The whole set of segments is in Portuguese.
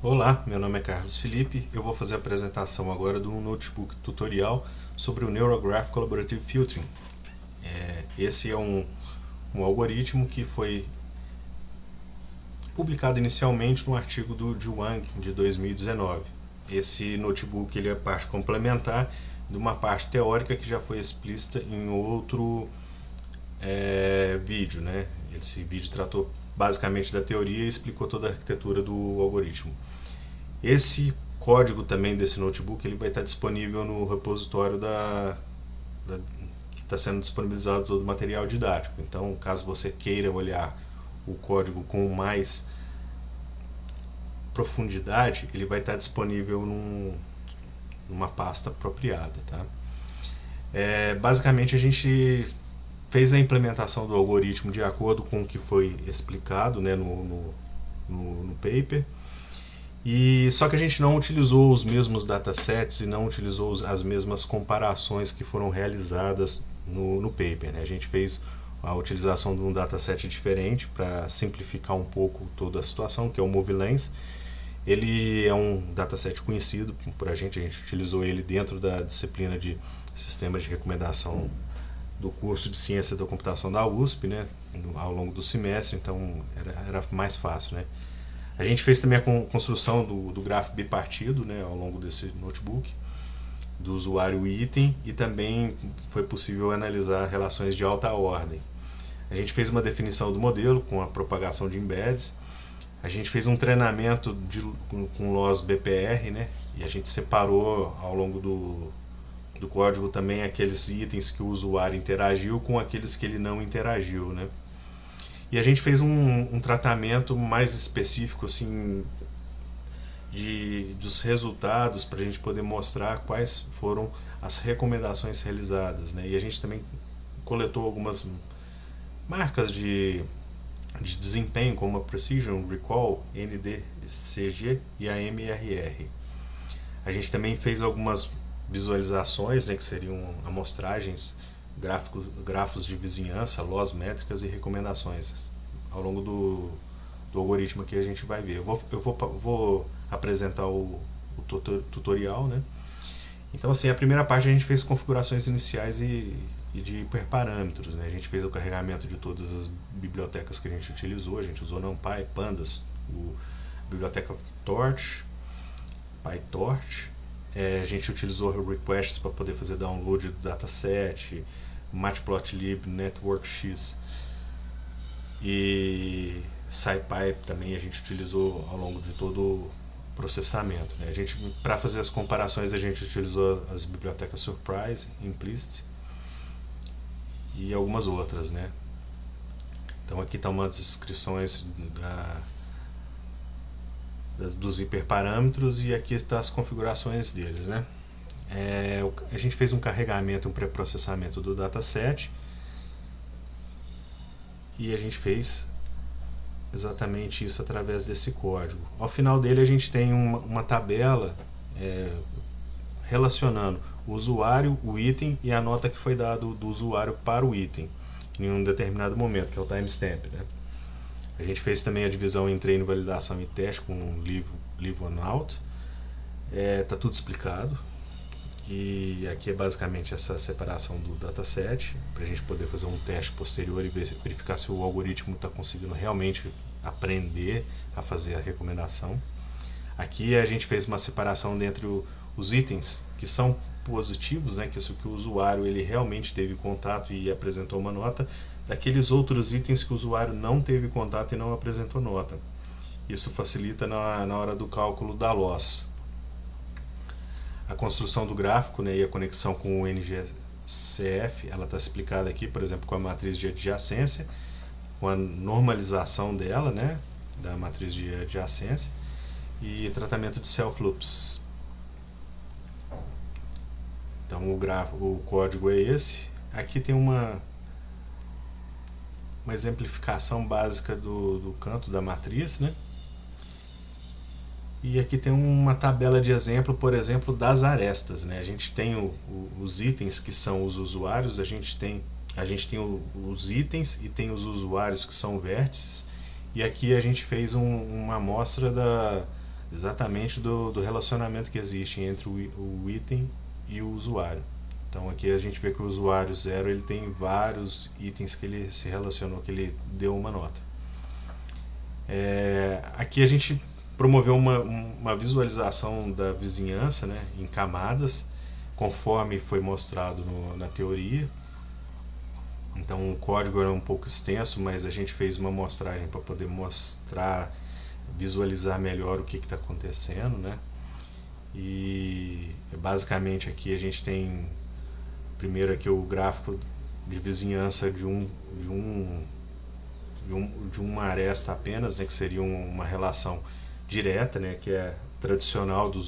Olá, meu nome é Carlos Felipe. Eu vou fazer a apresentação agora de um notebook tutorial sobre o NeuroGraph Collaborative Filtering. Esse é um algoritmo que foi publicado inicialmente no artigo do Zhuang de 2019. Esse notebook ele é parte complementar de uma parte teórica que já foi explícita em outro vídeo, né? Esse vídeo tratou basicamente da teoria e explicou toda a arquitetura do algoritmo. Esse código também desse notebook ele vai estar disponível no repositório que está sendo disponibilizado todo o material didático. Então, caso você queira olhar o código com mais profundidade, ele vai estar disponível numa pasta apropriada. Tá? Basicamente, a gente fez a implementação do algoritmo de acordo com o que foi explicado, né, no paper. Só que a gente não utilizou os mesmos datasets e não utilizou as mesmas comparações que foram realizadas no paper. Né? A gente fez a utilização de um dataset diferente para simplificar um pouco toda a situação, que é o MoveLens. Ele é um dataset conhecido por a gente utilizou ele dentro da disciplina de sistemas de recomendação do curso de Ciência da Computação da USP, né, ao longo do semestre, então era mais fácil. Né? A gente fez também a construção do gráfico bipartido, né, ao longo desse notebook, do usuário item, e também foi possível analisar relações de alta ordem. A gente fez uma definição do modelo com a propagação de embeds. A gente fez um treinamento com loss BPR, né, e a gente separou ao longo do código também aqueles itens que o usuário interagiu com aqueles que ele não interagiu, né? E a gente fez um tratamento mais específico assim dos resultados para a gente poder mostrar quais foram as recomendações realizadas, né? E a gente também coletou algumas marcas de desempenho como a Precision Recall, NDCG e a MRR. A gente também fez algumas visualizações, né, que seriam amostragens, grafos de vizinhança, loss métricas e recomendações. Ao longo do algoritmo aqui a gente vai ver. Eu vou apresentar o tutorial, né? Então, assim, a primeira parte a gente fez configurações iniciais e de hiperparâmetros, né? A gente fez o carregamento de todas as bibliotecas que a gente utilizou. A gente usou NumPy, Pandas, a biblioteca Torch, PyTorch. A gente utilizou requests para poder fazer download do dataset, Matplotlib, NetworkX e SciPy também a gente utilizou ao longo de todo o processamento. Né? Para fazer as comparações a gente utilizou as bibliotecas Surprise, Implicit e algumas outras. Né? Então aqui estão umas descrições dos hiperparâmetros e aqui estão as configurações deles. Né? A gente fez um carregamento, um pré-processamento do dataset e a gente fez exatamente isso através desse código. Ao final dele a gente tem uma tabela relacionando o usuário, o item e a nota que foi dado do usuário para o item em um determinado momento, que é o timestamp. Né? A gente fez também a divisão em treino, validação e teste com leave one out. Está tudo explicado. E aqui é basicamente essa separação do dataset, para a gente poder fazer um teste posterior e verificar se o algoritmo está conseguindo realmente aprender a fazer a recomendação. Aqui a gente fez uma separação entre os itens que são positivos, né, que isso que o usuário ele realmente teve contato e apresentou uma nota, daqueles outros itens que o usuário não teve contato e não apresentou nota. Isso facilita na hora do cálculo da loss. A construção do gráfico, né, e a conexão com o NGCF, ela está explicada aqui, por exemplo, com a matriz de adjacência, com a normalização dela, né, da matriz de adjacência, e tratamento de self-loops. Então o código é esse. Aqui tem uma exemplificação básica do canto da matriz, né? E aqui tem uma tabela de exemplo, por exemplo, das arestas. Né? A gente tem os itens que são os usuários, a gente tem os itens e tem os usuários que são vértices. E aqui a gente fez uma amostra exatamente do relacionamento que existe entre o item e o usuário. Então aqui a gente vê que o usuário 0 ele tem vários itens que ele se relacionou, que ele deu uma nota. Aqui a gente promoveu uma visualização da vizinhança, né, em camadas, conforme foi mostrado na teoria. Então o código era um pouco extenso, mas a gente fez uma amostragem para poder mostrar, visualizar melhor o que está acontecendo, né? E basicamente aqui a gente tem primeiro aqui o gráfico de vizinhança de uma aresta apenas, né, que seria uma relação direta, né, que é tradicional de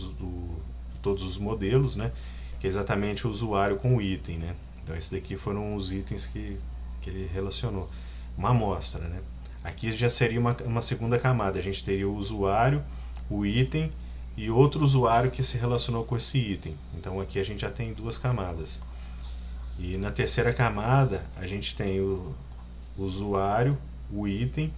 todos os modelos, né, que é exatamente o usuário com o item, né. Então esses daqui foram os itens que ele relacionou, uma amostra, né. Aqui já seria uma segunda camada, a gente teria o usuário, o item e outro usuário que se relacionou com esse item. Então aqui a gente já tem duas camadas. E na terceira camada a gente tem o usuário, o item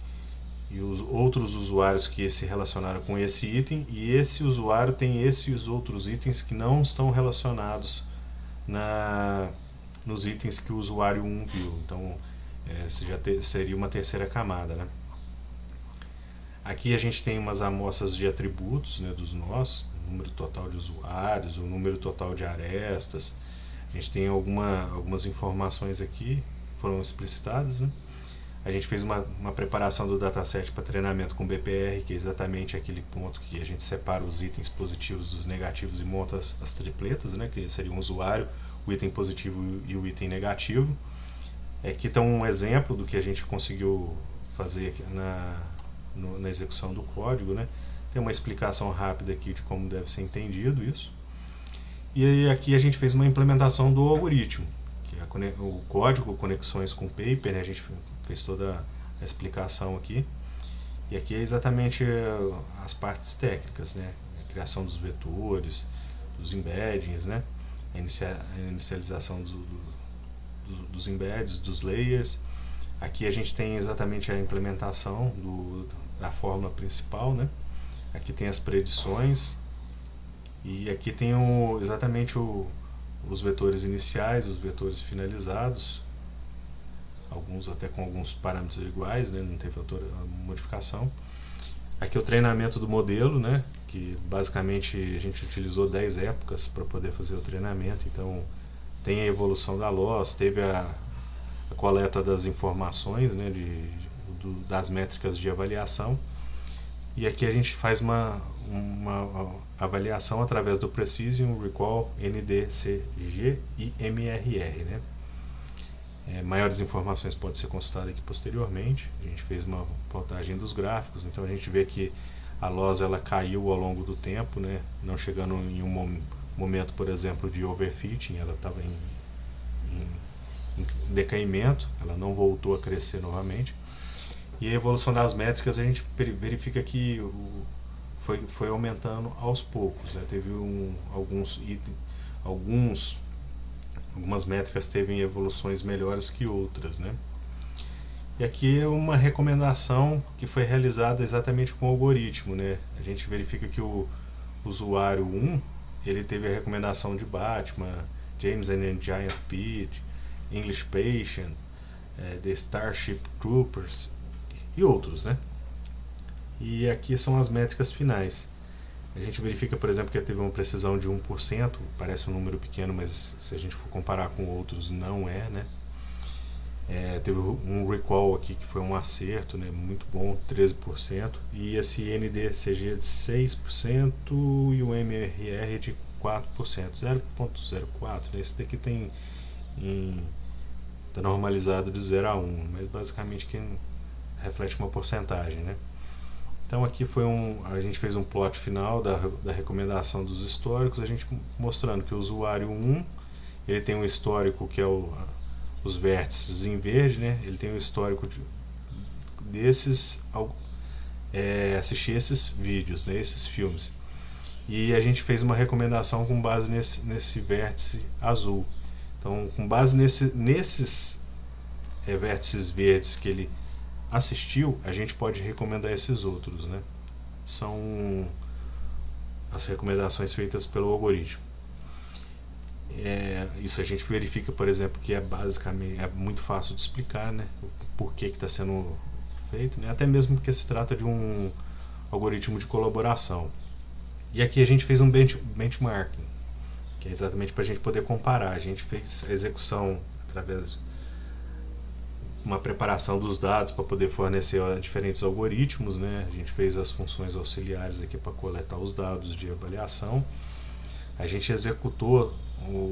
e os outros usuários que se relacionaram com esse item, e esse usuário tem esses outros itens que não estão relacionados nos itens que o usuário 1 viu. Então seria uma terceira camada, né? Aqui a gente tem umas amostras de atributos, né, dos nós, o número total de usuários, o número total de arestas. A gente tem algumas informações aqui que foram explicitadas, né? A gente fez uma preparação do dataset para treinamento com BPR, que é exatamente aquele ponto que a gente separa os itens positivos dos negativos e monta as tripletas, né, que seria um usuário, o item positivo e o item negativo. Aqui está um exemplo do que a gente conseguiu fazer aqui na execução do código, né? Tem uma explicação rápida aqui de como deve ser entendido isso. E aí aqui a gente fez uma implementação do algoritmo, que é o código, conexões com o paper, né? A gente fez toda a explicação aqui. E aqui é exatamente as partes técnicas, né? A criação dos vetores, dos embeddings, né? A inicialização dos embeds, dos layers. Aqui a gente tem exatamente a implementação da fórmula principal, né? Aqui tem as predições. E aqui tem exatamente os vetores iniciais, os vetores finalizados, alguns até com alguns parâmetros iguais, né? Não tem modificação. Aqui o treinamento do modelo, né? Que basicamente a gente utilizou 10 épocas para poder fazer o treinamento. Então tem a evolução da loss, teve a coleta das informações, né? Das métricas de avaliação. E aqui a gente faz uma avaliação através do Precision, Recall, NDCG e MRR, né? Maiores informações podem ser consultadas aqui posteriormente. A gente fez uma plotagem dos gráficos, então a gente vê que a loss ela caiu ao longo do tempo, né? Não chegando em um momento, por exemplo, de overfitting, ela estava em decaimento, ela não voltou a crescer novamente. E a evolução das métricas a gente verifica que foi aumentando aos poucos, né? Teve algumas métricas teve evoluções melhores que outras, né? E aqui é uma recomendação que foi realizada exatamente com o algoritmo, né? A gente verifica que o usuário 1 ele teve a recomendação de Batman, James and Giant Peach, English Patient, The Starship Troopers e outros, né? E aqui são as métricas finais. A gente verifica, por exemplo, que teve uma precisão de 1%, parece um número pequeno, mas se a gente for comparar com outros, não é, né? Teve um recall aqui que foi um acerto, né? Muito bom, 13%, e esse NDCG de 6% e o MRR de 4%, 0,04%, né? Esse daqui está normalizado de 0 a 1, mas basicamente que reflete uma porcentagem, né? Então aqui a gente fez um plot final da recomendação dos históricos, a gente mostrando que o usuário 1 ele tem um histórico que é os vértices em verde, né? Ele tem um histórico assistir esses vídeos, né? Esses filmes. E a gente fez uma recomendação com base nesse vértice azul. Então, com base nesses vértices verdes que ele assistiu, a gente pode recomendar esses outros, né? São as recomendações feitas pelo algoritmo. Isso a gente verifica, por exemplo, que basicamente muito fácil de explicar, né, o porquê que está sendo feito, né, até mesmo porque se trata de um algoritmo de colaboração. E aqui a gente fez um benchmarking, que é exatamente para a gente poder comparar. A gente fez a execução através de uma preparação dos dados para poder fornecer diferentes algoritmos, né? A gente fez as funções auxiliares aqui para coletar os dados de avaliação. A gente executou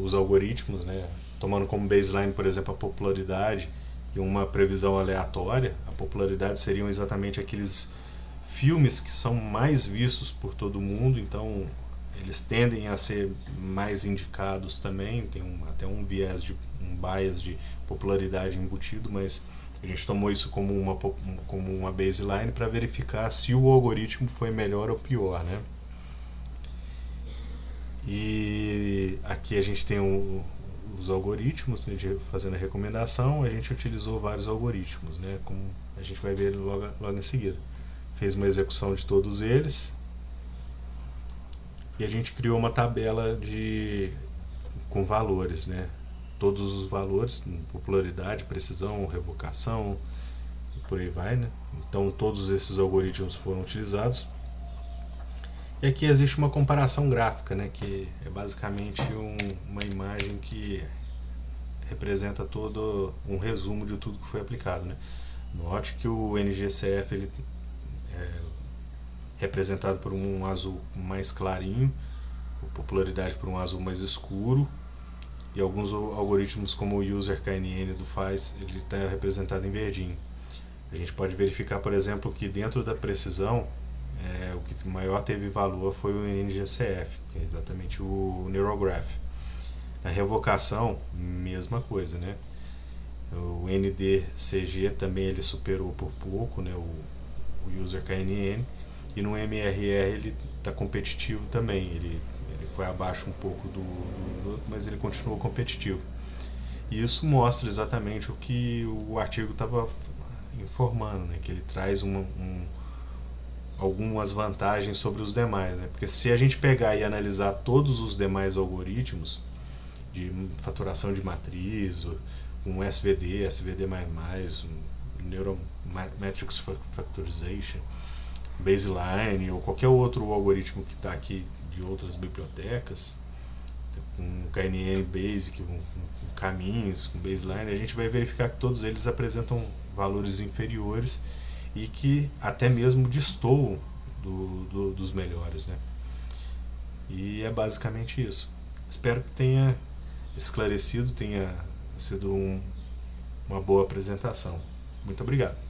os algoritmos, né? Tomando como baseline, por exemplo, a popularidade e uma previsão aleatória. A popularidade seriam exatamente aqueles filmes que são mais vistos por todo mundo, então eles tendem a ser mais indicados também, tem até um viés um bias de popularidade embutido, mas a gente tomou isso como uma baseline para verificar se o algoritmo foi melhor ou pior, né? E aqui a gente tem os algoritmos, né, fazendo a recomendação. A gente utilizou vários algoritmos, né, como a gente vai ver logo em seguida. Fez uma execução de todos eles e a gente criou uma tabela com valores, né? Todos os valores, popularidade, precisão, revocação, e por aí vai, né? Então todos esses algoritmos foram utilizados. E aqui existe uma comparação gráfica, né? Que é basicamente uma imagem que representa todo um resumo de tudo que foi aplicado, né? Note que o NGCF ele representado por um azul mais clarinho, a popularidade por um azul mais escuro, e alguns algoritmos como o UserKNN do FAIS ele está representado em verdinho. A gente pode verificar, por exemplo, que dentro da precisão o que maior teve valor foi o NGCF, que é exatamente o Neurograph. Na revocação, mesma coisa, né? O NDCG também ele superou por pouco, né, o UserKNN, e no MRR ele está competitivo também, ele foi abaixo um pouco do outro, mas ele continuou competitivo. E isso mostra exatamente o que o artigo estava informando, né, que ele traz algumas vantagens sobre os demais, né? Porque se a gente pegar e analisar todos os demais algoritmos de faturação de matriz, um SVD, um Neurometrics Factorization, Baseline ou qualquer outro algoritmo que está aqui de outras bibliotecas, um KNN Basic, um caminhos, um Baseline, a gente vai verificar que todos eles apresentam valores inferiores e que até mesmo destoam dos melhores, né? E é basicamente isso. Espero que tenha esclarecido, tenha sido uma boa apresentação. Muito obrigado.